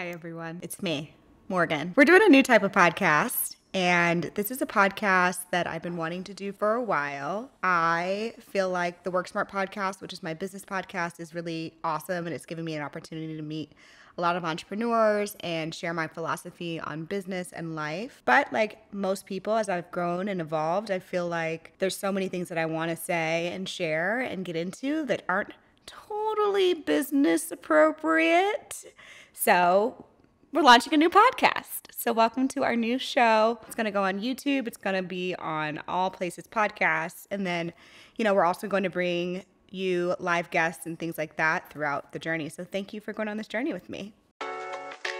Hi, everyone. It's me, Morgan. We're doing a new type of podcast, and this is a podcast that I've been wanting to do for a while. I feel like the Work Smart podcast, which is my business podcast, is really awesome, and it's given me an opportunity to meet a lot of entrepreneurs and share my philosophy on business and life. But like most people, as I've grown and evolved, I feel like there's so many things that I want to say and share and get into that aren't totally business appropriate. So we're launching a new podcast. So welcome to our new show. It's going to go on YouTube. It's going to be on all places podcasts. And then, we're also going to bring you live guests and things like that throughout the journey. So thank you for going on this journey with me.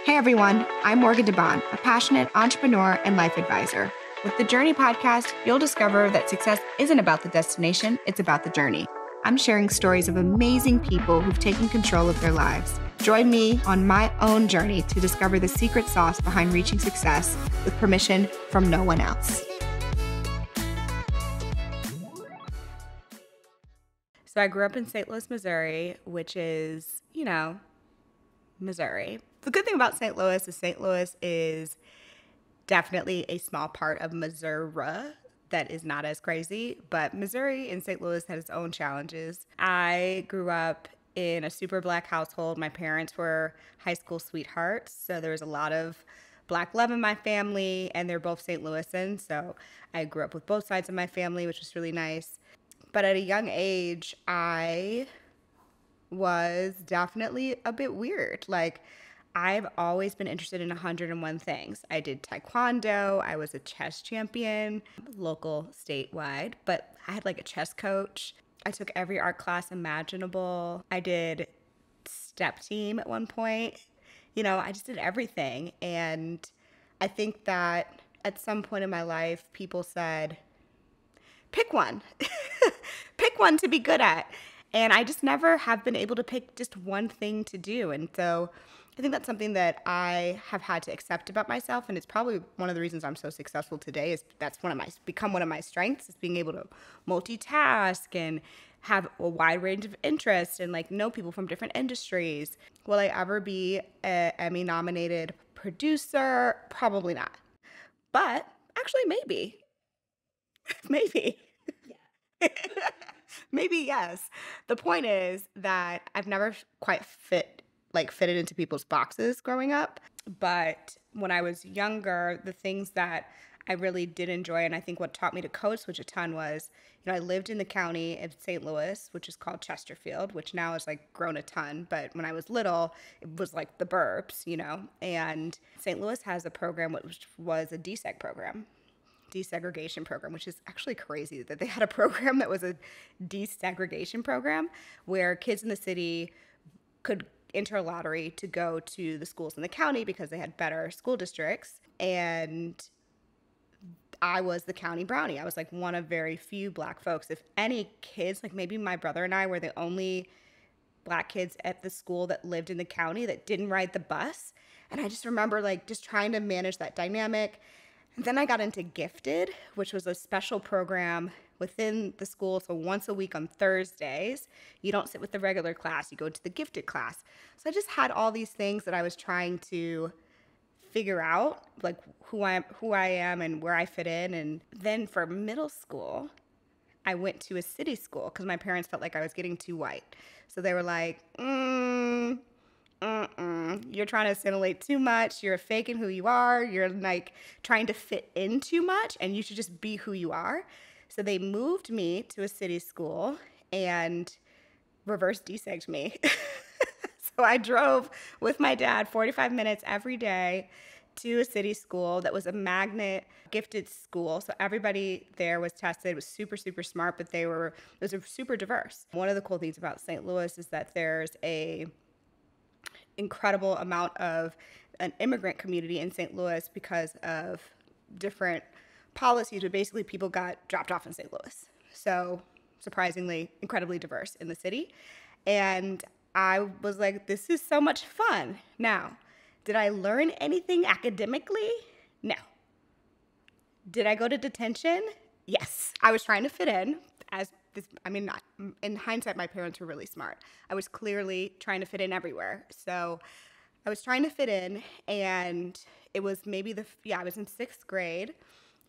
Hey everyone, I'm Morgan DeBaun, a passionate entrepreneur and life advisor. With the Journey podcast, you'll discover that success isn't about the destination, it's about the journey. I'm sharing stories of amazing people who've taken control of their lives. Join me on my own journey to discover the secret sauce behind reaching success with permission from no one else. So I grew up in St. Louis, Missouri, which is, Missouri. The good thing about St. Louis is definitely a small part of Missouri that is not as crazy, but Missouri and St. Louis had its own challenges. I grew up in a super Black household. My parents were high school sweethearts, so there was a lot of Black love in my family, and they're both St. Louisans, so I grew up with both sides of my family, which was really nice. But at a young age, I was definitely a bit weird. Like, I've always been interested in 101 things. I did taekwondo. I was a chess champion, local, statewide, but I had like a chess coach. I took every art class imaginable. I did step team at one point. I just did everything. And I think that at some point in my life, people said, pick one. Pick one to be good at. And I just never have been able to pick just one thing to do. And so I think that's something that I have had to accept about myself, and it's probably one of the reasons I'm so successful today. Is that's become one of my strengths, is being able to multitask and have a wide range of interests and know people from different industries. Will I ever be an Emmy-nominated producer? Probably not, but actually maybe, maybe. Yeah. Maybe yes. The point is that I've never quite fitted into people's boxes growing up. But when I was younger, the things that I really did enjoy, and I think what taught me to code switch a ton was, I lived in the county of St. Louis, which is called Chesterfield, which now has grown a ton. But when I was little, it was like the burbs, and St. Louis has a program which was a desegregation program, which is actually crazy that they had a program that was a desegregation program where kids in the city could enter a lottery to go to the schools in the county because they had better school districts. And I was the county brownie. I was one of very few Black folks. If any kids, maybe my brother and I were the only Black kids at the school that lived in the county that didn't ride the bus. And I just remember just trying to manage that dynamic. And then I got into Gifted, which was a special program within the school. So once a week on Thursdays, you don't sit with the regular class, you go to the Gifted class. So I just had all these things that I was trying to figure out, who I am and where I fit in. And then for middle school, I went to a city school because my parents felt like I was getting too white. So they were like, you're trying to assimilate too much. You're faking who you are. You're trying to fit in too much, and you should just be who you are. So they moved me to a city school and reverse desegged me. So I drove with my dad 45 minutes every day to a city school that was a magnet gifted school. So everybody there was tested. It was super, super smart, but it was super diverse. One of the cool things about St. Louis is that there's a incredible amount of an immigrant community in St. Louis because of different policies, but basically people got dropped off in St. Louis. So surprisingly, incredibly diverse in the city. And I was like, this is so much fun. Now, did I learn anything academically? No. Did I go to detention? Yes. I was trying to fit in in hindsight, my parents were really smart. I was clearly trying to fit in everywhere. So I was trying to fit in, and it was maybe I was in sixth grade,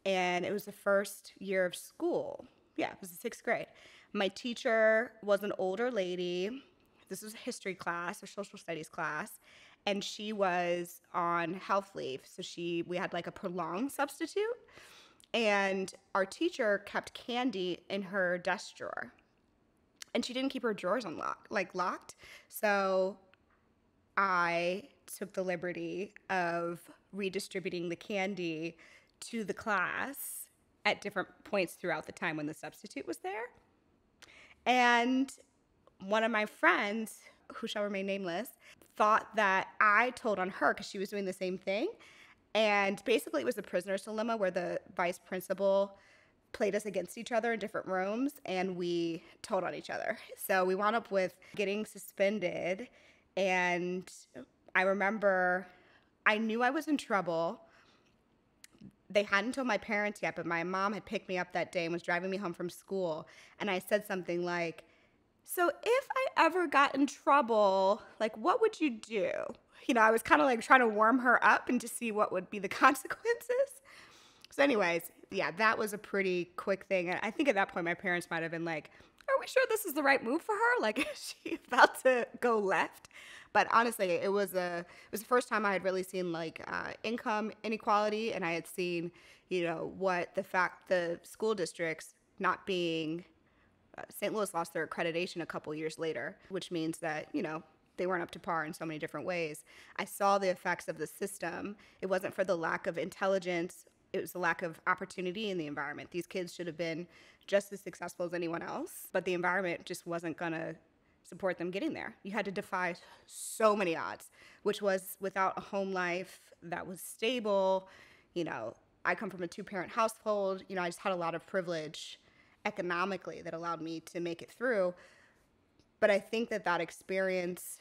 and it was the first year of school. Yeah, it was the sixth grade. My teacher was an older lady. This was a history class or social studies class, and she was on health leave. So we had like a prolonged substitute, and our teacher kept candy in her desk drawer, and she didn't keep her drawers locked. So I took the liberty of redistributing the candy to the class at different points throughout the time when the substitute was there. And one of my friends, who shall remain nameless, thought that I told on her because she was doing the same thing. And basically, it was a prisoner's dilemma where the vice principal played us against each other in different rooms, and we told on each other. So we wound up with getting suspended. And I remember I knew I was in trouble. They hadn't told my parents yet, but my mom had picked me up that day and was driving me home from school. And I said something like, so if I ever got in trouble, like, what would you do? I was kind of like trying to warm her up and to see what would be the consequences. So anyways, yeah, that was a pretty quick thing. And I think at that point, my parents might have been like, are we sure this is the right move for her? Like, is she about to go left? But honestly, it was the first time I had really seen like income inequality, and I had seen, what the school districts not being, St. Louis lost their accreditation a couple years later, which means that, they weren't up to par in so many different ways. I saw the effects of the system. It wasn't for the lack of intelligence. It was the lack of opportunity in the environment. These kids should have been just as successful as anyone else, but the environment just wasn't going to support them getting there. You had to defy so many odds, which was without a home life that was stable. I come from a two-parent household. I just had a lot of privilege economically that allowed me to make it through. But I think that experience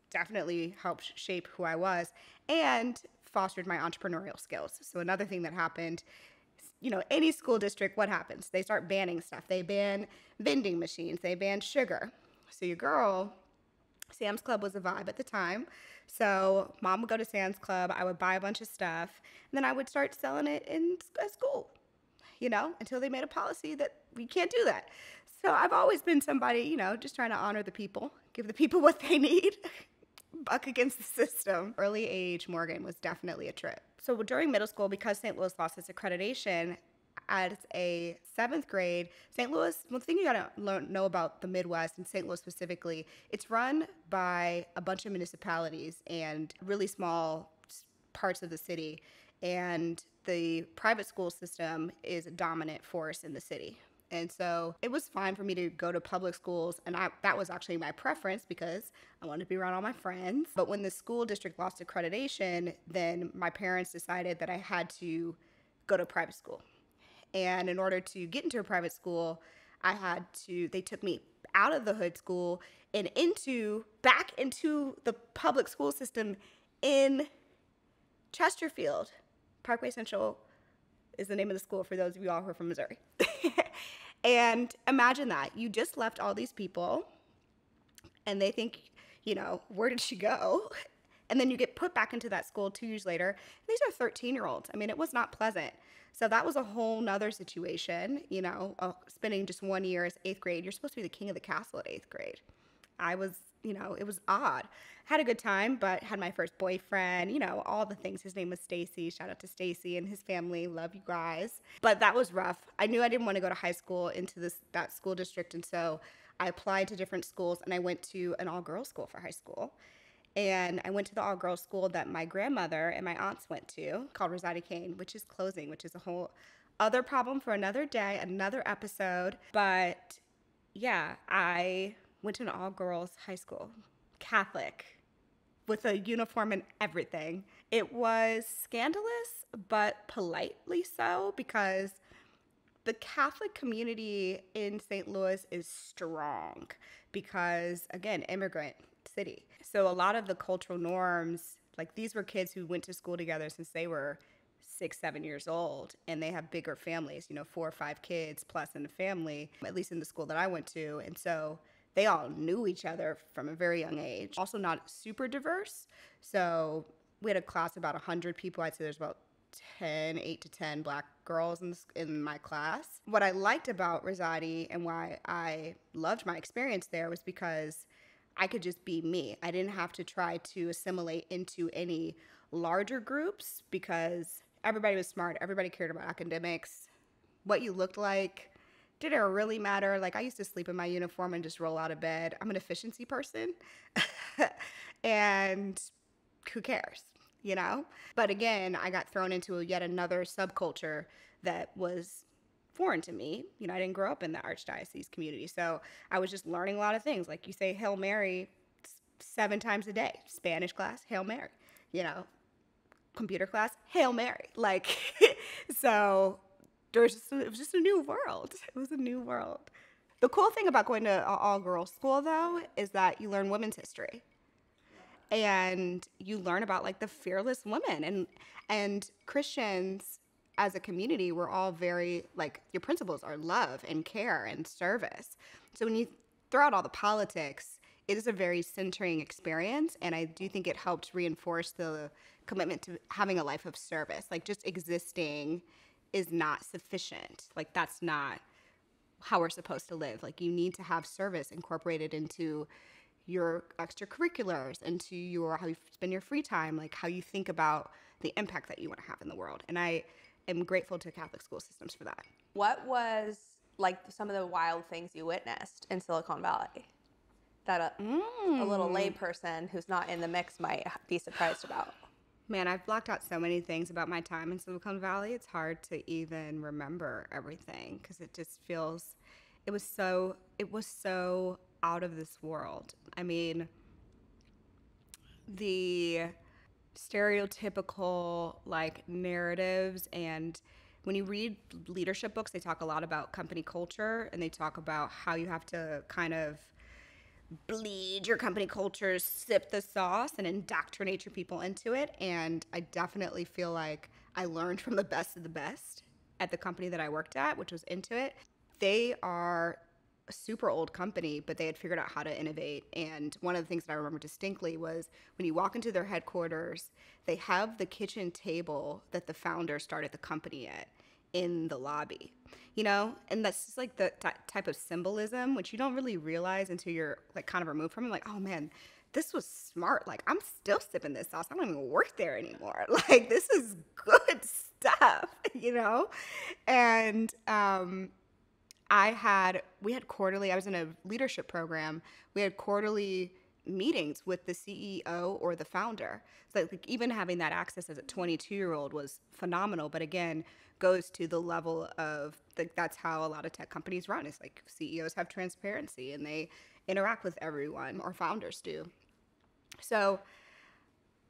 definitely helped shape who I was and fostered my entrepreneurial skills. So another thing that happened, any school district, what happens? They start banning stuff. They ban vending machines. They ban sugar. So your girl, Sam's Club was a vibe at the time. So mom would go to Sam's Club. I would buy a bunch of stuff. And then I would start selling it in school, until they made a policy that we can't do that. So I've always been somebody, just trying to honor the people, give the people what they need, buck against the system. Early age Morgan was definitely a trip. So during middle school, because St. Louis lost its accreditation, as a seventh grade, St. Louis, one thing you gotta know about the Midwest and St. Louis specifically, it's run by a bunch of municipalities and really small parts of the city. And the private school system is a dominant force in the city. And so it was fine for me to go to public schools, and that was actually my preference because I wanted to be around all my friends. But when the school district lost accreditation, then my parents decided that I had to go to private school. And in order to get into a private school, they took me out of the hood school and back into the public school system in Chesterfield. Parkway Central is the name of the school for those of you all who are from Missouri. And imagine that. You just left all these people, and they think, where did she go? And then you get put back into that school 2 years later. These are 13-year-olds. I mean, it was not pleasant. So that was a whole nother situation, spending just 1 year as eighth grade. You're supposed to be the king of the castle at eighth grade. I was, it was odd. Had a good time, but had my first boyfriend, all the things. His name was Stacy. Shout out to Stacy and his family. Love you guys. But that was rough. I knew I didn't want to go to high school into that school district, and so I applied to different schools, and I went to an all-girls school for high school. And I went to the all-girls school that my grandmother and my aunts went to, called Rosati Kane, which is closing, which is a whole other problem for another day, another episode. But yeah, I went to an all-girls high school, Catholic, with a uniform and everything. It was scandalous, but politely so, because the Catholic community in St. Louis is strong because, again, immigrant city. So a lot of the cultural norms, like these were kids who went to school together since they were 6, 7 years old, and they have bigger families, 4 or 5 kids plus in the family, at least in the school that I went to. And so they all knew each other from a very young age. Also not super diverse. So we had a class of about 100 people. I'd say there's about 8 to 10 Black girls in my class. What I liked about Rosati and why I loved my experience there was because I could just be me. I didn't have to try to assimilate into any larger groups because everybody was smart. Everybody cared about academics. What you looked like, did it really matter? Like, I used to sleep in my uniform and just roll out of bed. I'm an efficiency person. And who cares, you know? But again, I got thrown into yet another subculture that was foreign to me. You know, I didn't grow up in the Archdiocese community. So I was just learning a lot of things. Like you say Hail Mary 7 times a day. Spanish class, Hail Mary. You know, computer class, Hail Mary. Like, so it was just a new world. It was a new world. The cool thing about going to an all-girls school, though, is that you learn women's history. And you learn about, like, the fearless women. And Christians, as a community, we're all very, like, your principles are love and care and service. So when you throw out all the politics, it is a very centering experience. And I do think it helped reinforce the commitment to having a life of service. Like, just existing is not sufficient. Like, that's not how we're supposed to live. Like, you need to have service incorporated into your extracurriculars, into your how you spend your free time, like how you think about the impact that you want to have in the world. And I am grateful to Catholic school systems for that. What was like some of the wild things you witnessed in Silicon Valley that a little lay person who's not in the mix might be surprised about? Man, I've blocked out so many things about my time in Silicon Valley. It's hard to even remember everything because it just feels, it was so out of this world. I mean, the stereotypical like narratives, and when you read leadership books, they talk a lot about company culture, and they talk about how you have to kind of bleed your company culture, sip the sauce, and indoctrinate your people into it. And I definitely feel like I learned from the best of the best at the company that I worked at, which was Intuit. They are a super old company, but they had figured out how to innovate. And one of the things that I remember distinctly was when you walk into their headquarters, they have the kitchen table that the founder started the company at in the lobby, you know? And that's just like the type of symbolism, which you don't really realize until you're like kind of removed from it. Like, oh man, this was smart. Like, I'm still sipping this sauce. I don't even work there anymore. Like, this is good stuff, you know? And, we had quarterly, I was in a leadership program. We had quarterly meetings with the CEO or the founder. So like even having that access as a 22-year-old was phenomenal. But again, goes to the level of that's how a lot of tech companies run. It's like CEOs have transparency and they interact with everyone, or founders do. So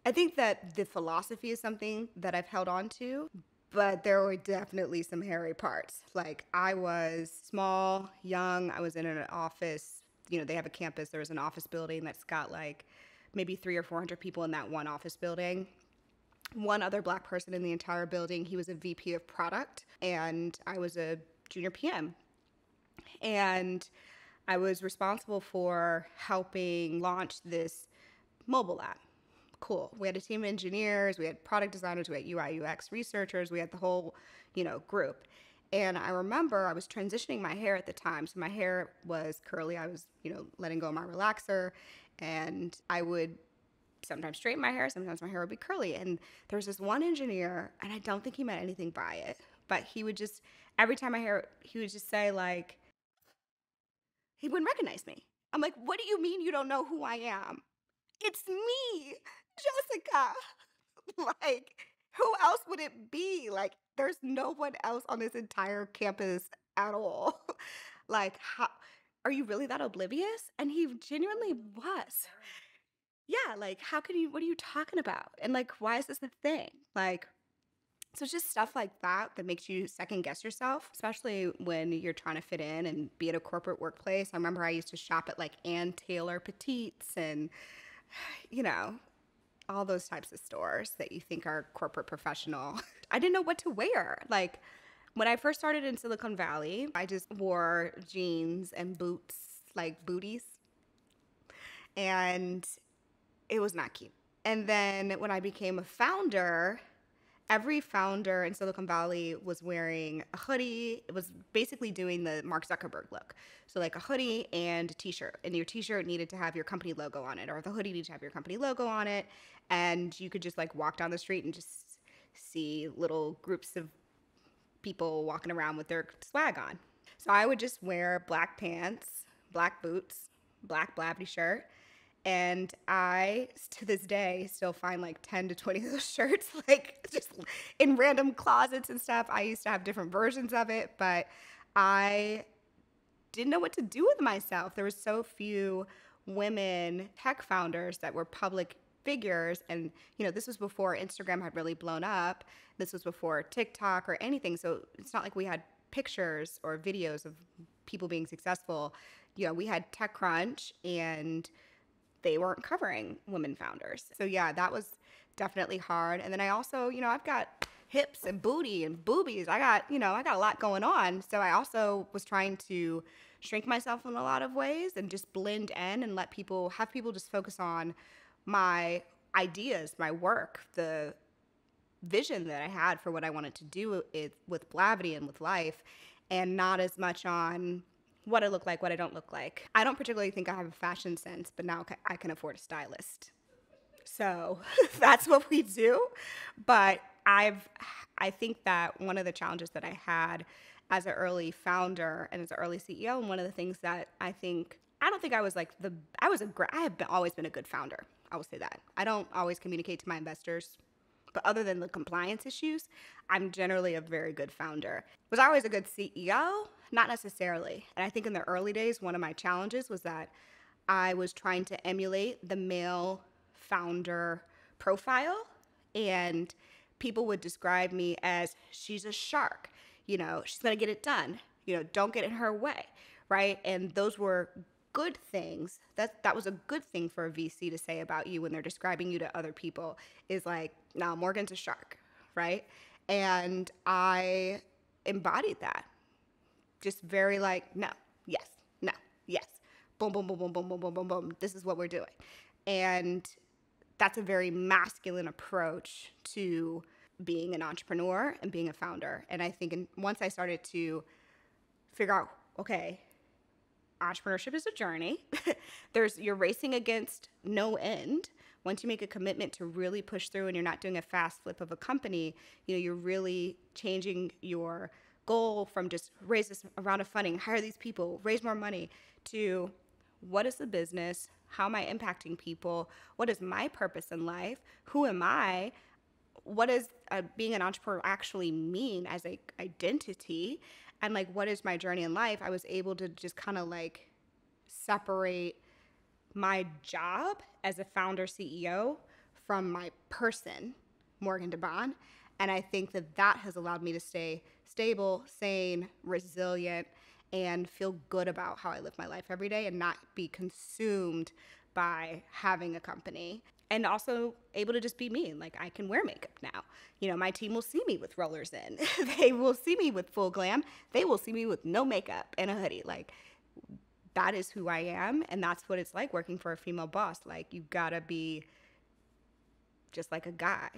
I think that the philosophy is something that I've held on to. But there were definitely some hairy parts. Like, I was small, young. I was in an office. You know, they have a campus. There was an office building that's got like maybe 300 or 400 people in that one office building. One other Black person in the entire building. He was a VP of product, and I was a junior PM. And I was responsible for helping launch this mobile app. Cool. We had a team of engineers, we had product designers, we had UI UX researchers, we had the whole, you know, group. And I remember I was transitioning my hair at the time. So my hair was curly. I was, you know, letting go of my relaxer, and I would sometimes straighten my hair, sometimes my hair would be curly. And there was this one engineer, and I don't think he meant anything by it, but he would just, every time my hair, he would just say like, he wouldn't recognize me. I'm like, what do you mean you don't know who I am? It's me, Jessica. Like, who else would it be? Like, there's no one else on this entire campus at all. Like, how are you really that oblivious? And he genuinely was. Yeah, like, how can you, what are you talking about? And like, why is this a thing? Like, so it's just stuff like that that makes you second guess yourself, especially when you're trying to fit in and be at a corporate workplace. I remember I used to shop at like Ann Taylor Petites and, you know, all those types of stores that you think are corporate professional. I didn't know what to wear. Like, when I first started in Silicon Valley, I just wore jeans and boots, like booties, And it was not cute. And then when I became a founder, every founder in Silicon Valley was wearing a hoodie. It was basically doing the Mark Zuckerberg look. So like a hoodie and a t-shirt. And your t-shirt needed to have your company logo on it, or the hoodie needed to have your company logo on it. And you could just like walk down the street and just see little groups of people walking around with their swag on. So I would just wear black pants, black boots, black Blavity shirt. And I, to this day, still find like 10 to 20 of those shirts, like just in random closets and stuff. I used to have different versions of it, but I didn't know what to do with myself. There were so few women tech founders that were public figures. And, this was before Instagram had really blown up. This was before TikTok or anything. So it's not like we had pictures or videos of people being successful. We had TechCrunch, and they weren't covering women founders. So yeah, that was definitely hard. And then I also, I've got hips and booty and boobies. I got a lot going on. So I also was trying to shrink myself in a lot of ways and just blend in and have people just focus on my ideas, my work, the vision that I had for what I wanted to do with Blavity and with life, and not as much on what I look like, what I don't look like. I don't particularly think I have a fashion sense, but now I can afford a stylist. So that's what we do. But I think that one of the challenges that I had as an early founder and as an early CEO, and one of the things that I don't think I was like I have always been a good founder. I will say that. I don't always communicate to my investors, but other than the compliance issues, I'm generally a very good founder. Was I always a good CEO? Not necessarily. And I think in the early days, one of my challenges was that I was trying to emulate the male founder profile, and people would describe me as, she's a shark, she's gonna get it done, don't get in her way, right? And those were good things. That was a good thing for a VC to say about you when they're describing you to other people, is like, no, Morgan's a shark, right? And I embodied that. Just very like, no, yes, no, yes. Boom, boom, boom, boom, boom, boom, boom, boom, boom. This is what we're doing. And that's a very masculine approach to being an entrepreneur and being a founder. And I think once I started to figure out, okay, entrepreneurship is a journey. You're racing against no end. Once you make a commitment to really push through and you're not doing a fast flip of a company, you're really changing your goal from just raise this round of funding, hire these people, raise more money, to what is the business? How am I impacting people? What is my purpose in life? Who am I? What does being an entrepreneur actually mean as an identity? And like, what is my journey in life? I was able to just kind of like separate my job as a founder CEO from my person, Morgan DeBaun. And I think that has allowed me to stay stable, sane, resilient, and feel good about how I live my life every day and not be consumed by having a company. And also able to just be me. Like, I can wear makeup now. My team will see me with rollers in. They will see me with full glam. They will see me with no makeup and a hoodie. Like, that is who I am. And that's what it's like working for a female boss. Like, you gotta be just like a guy.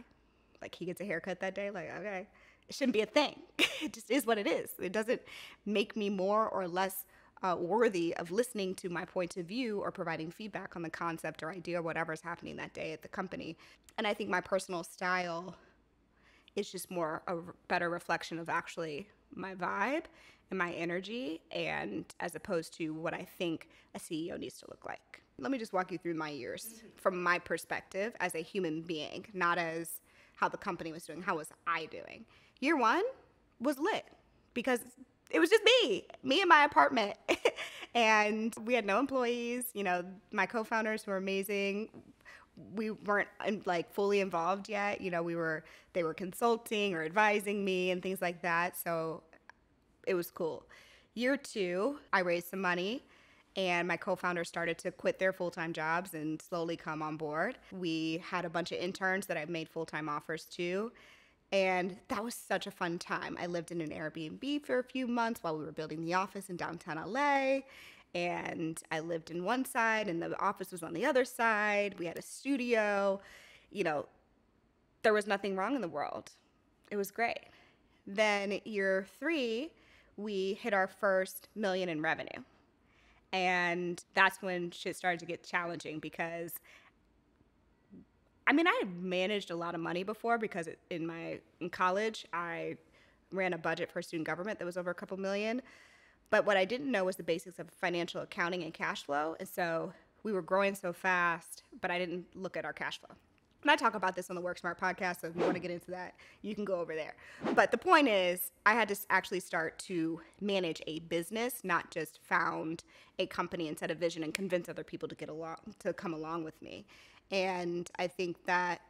Like, he gets a haircut that day. Like, okay, it shouldn't be a thing. It just is what it is. It doesn't make me more or less worthy of listening to my point of view or providing feedback on the concept or idea or whatever's happening that day at the company. And I think my personal style is just more a better reflection of actually my vibe and my energy, and as opposed to what I think a CEO needs to look like. Let me just walk you through my years from my perspective as a human being, not as how the company was doing. How was I doing? Year one was lit because it was just me in my apartment. And we had no employees. My co-founders were amazing. We weren't like fully involved yet. They were consulting or advising me and things like that. So it was cool. Year two, I raised some money, and my co-founders started to quit their full-time jobs and slowly come on board. We had a bunch of interns that I made full-time offers to. And that was such a fun time. I lived in an Airbnb for a few months while we were building the office in downtown LA. and I lived in one side and the office was on the other side. We had a studio. You know, there was nothing wrong in the world. It was great. Then year 3, we hit our first million in revenue. And that's when shit started to get challenging because I mean, I had managed a lot of money before because in college, I ran a budget for student government that was over a couple million. But what I didn't know was the basics of financial accounting and cash flow. And so we were growing so fast, but I didn't look at our cash flow. And I talk about this on the Work Smart podcast, so if you want to get into that, you can go over there. But the point is, I had to actually start to manage a business, not just found a company and set a vision and convince other people to come along with me. And I think that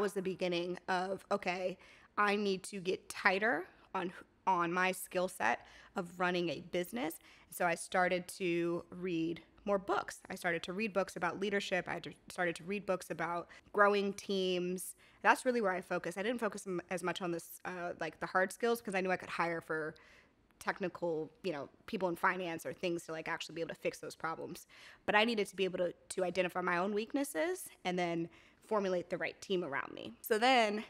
was the beginning of, okay, I need to get tighter on my skill set of running a business. So I started to read more books. I started to read books about leadership. I started to read books about growing teams. That's really where I focused. I didn't focus as much on this, like the hard skills, because I knew I could hire for technical, people in finance or things to like actually be able to fix those problems. But I needed to be able to identify my own weaknesses and then formulate the right team around me. So then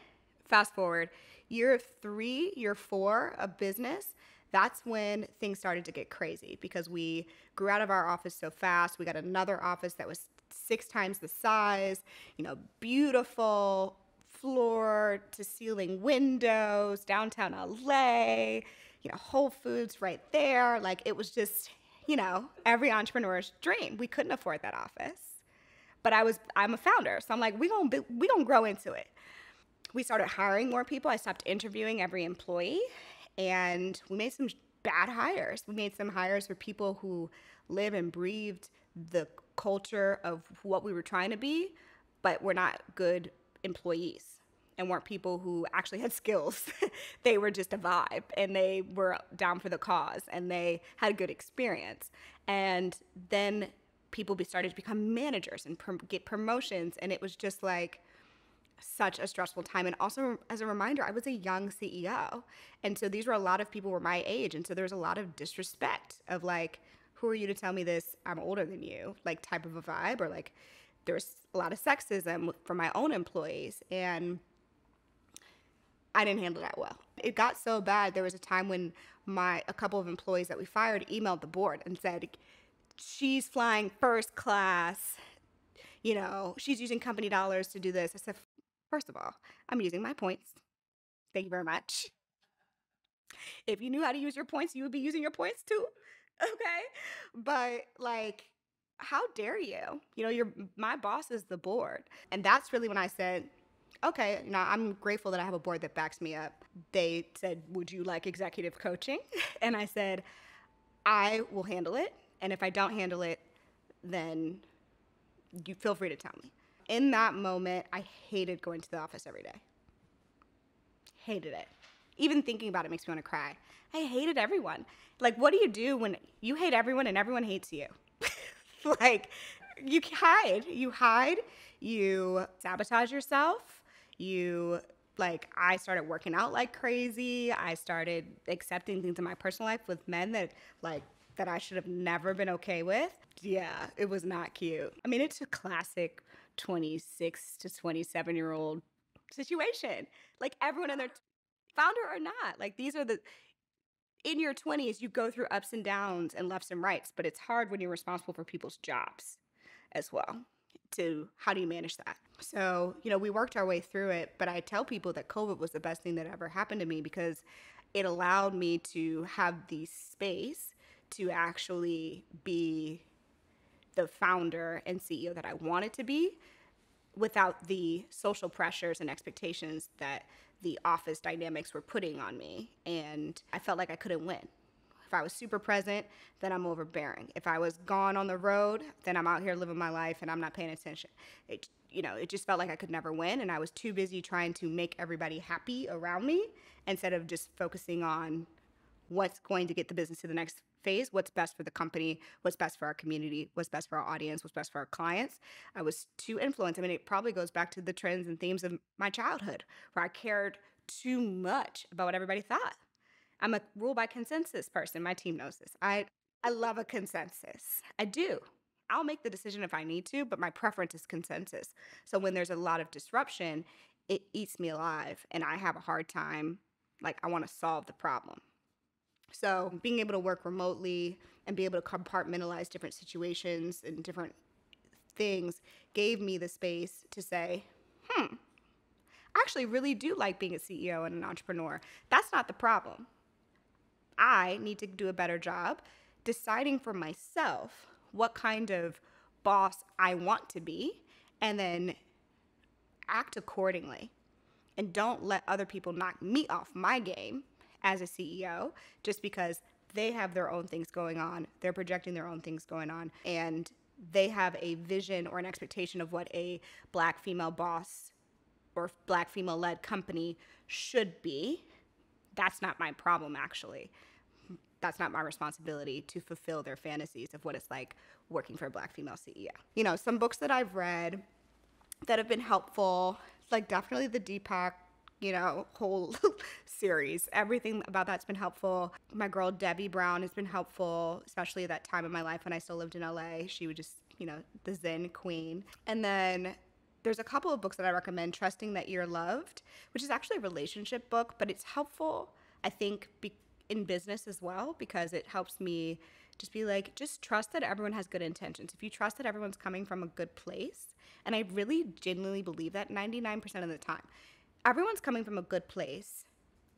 fast forward, year 3, year 4 of business, that's when things started to get crazy because we grew out of our office so fast. We got another office that was 6 times the size, beautiful floor to ceiling windows, downtown LA, Whole Foods right there. Like it was just, every entrepreneur's dream. We couldn't afford that office. But I'm a founder. So I'm like, we gonna grow into it. We started hiring more people. I stopped interviewing every employee, and we made some bad hires. We made some hires for people who live and breathed the culture of what we were trying to be, but were not good employees and weren't people who actually had skills. They were just a vibe, and they were down for the cause, and they had a good experience. And then people started to become managers and get promotions, and it was just like such a stressful time. And also, as a reminder, I was a young CEO, and so these were a lot of people were my age, and so there was a lot of disrespect of like, who are you to tell me this? I'm older than you, like type of a vibe, or like there was a lot of sexism from my own employees, and I didn't handle that well. It got so bad. There was a time when a couple of employees that we fired emailed the board and said, she's flying first class, she's using company dollars to do this. I said, first of all, I'm using my points. Thank you very much. If you knew how to use your points, you would be using your points too. Okay. But like, how dare you? My boss is the board. And that's really when I said, okay, I'm grateful that I have a board that backs me up. They said, would you like executive coaching? And I said, I will handle it. And if I don't handle it, then you feel free to tell me. In that moment, I hated going to the office every day. Hated it. Even thinking about it makes me want to cry. I hated everyone. Like, what do you do when you hate everyone and everyone hates you? Like, you hide, you sabotage yourself. I started working out like crazy. I started accepting things in my personal life with men that I should have never been okay with. Yeah, it was not cute. I mean, it's a classic 26 to 27-year-old situation. Like everyone in their founder or not. Like these are in your 20s, you go through ups and downs and lefts and rights, but it's hard when you're responsible for people's jobs as well. How do you manage that? So, we worked our way through it, but I tell people that COVID was the best thing that ever happened to me because it allowed me to have the space to actually be the founder and CEO that I wanted to be without the social pressures and expectations that the office dynamics were putting on me. And I felt like I couldn't win. If I was super present, then I'm overbearing. If I was gone on the road, then I'm out here living my life and I'm not paying attention. It just felt like I could never win, and I was too busy trying to make everybody happy around me instead of just focusing on what's going to get the business to the next phase, what's best for the company, what's best for our community, what's best for our audience, what's best for our clients. I was too influenced. I mean, it probably goes back to the trends and themes of my childhood where I cared too much about what everybody thought. I'm a rule by consensus person. My team knows this. I I love a consensus. I do. I'll make the decision if I need to, but my preference is consensus. So when there's a lot of disruption, it eats me alive and I have a hard time, like I want to solve the problem. So being able to work remotely and be able to compartmentalize different situations and different things gave me the space to say, I actually really do like being a CEO and an entrepreneur. That's not the problem. I need to do a better job deciding for myself what kind of boss I want to be and then act accordingly. And don't let other people knock me off my game as a CEO just because they have their own things going on. They're projecting their own things going on. And they have a vision or an expectation of what a Black female boss or Black female-led company should be. That's not my problem, actually. That's not my responsibility to fulfill their fantasies of what it's like working for a Black female CEO. You know, some books that I've read that have been helpful, like definitely the Deepak, whole series. Everything about that's been helpful. My girl Debbie Brown has been helpful, especially at that time in my life when I still lived in LA. She would just, the Zen queen. And then there's a couple of books that I recommend. Trusting That You're Loved, which is actually a relationship book, but it's helpful, I think, in business as well, because it helps me just be like, just trust that everyone has good intentions. If you trust that everyone's coming from a good place, and I really genuinely believe that 99% of the time, everyone's coming from a good place.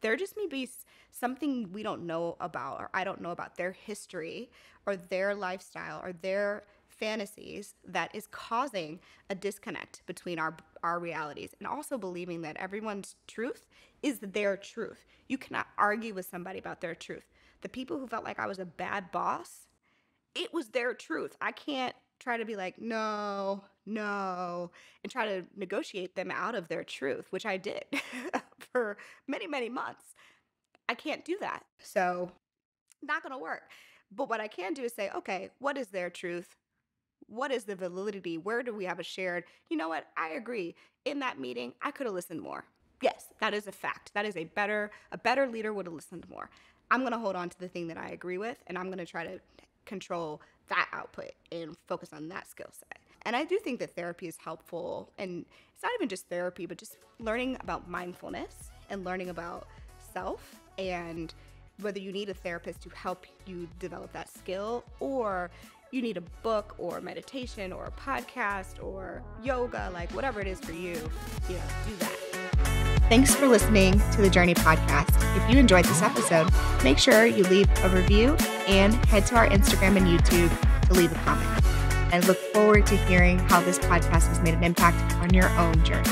There just may be something we don't know about, or I don't know about their history or their lifestyle or their fantasies that is causing a disconnect between our realities, and also believing that everyone's truth is their truth. You cannot argue with somebody about their truth. The people who felt like I was a bad boss, it was their truth. I can't try to be like, no, and try to negotiate them out of their truth, which I did for many, many months. I can't do that. So not going to work. But what I can do is say, okay, what is their truth? What is the validity? Where do we have a shared, you know what? I agree. In that meeting, I could have listened more. Yes, that is a fact. That is a better leader would have listened more. I'm going to hold on to the thing that I agree with, and I'm going to try to control that output and focus on that skill set. And I do think that therapy is helpful, and it's not even just therapy, but just learning about mindfulness and learning about self, and whether you need a therapist to help you develop that skill, or you need a book or meditation or a podcast or yoga, like whatever it is for you, do that. Thanks for listening to the Journey podcast. If you enjoyed this episode, make sure you leave a review and head to our Instagram and YouTube to leave a comment. I look forward to hearing how this podcast has made an impact on your own journey.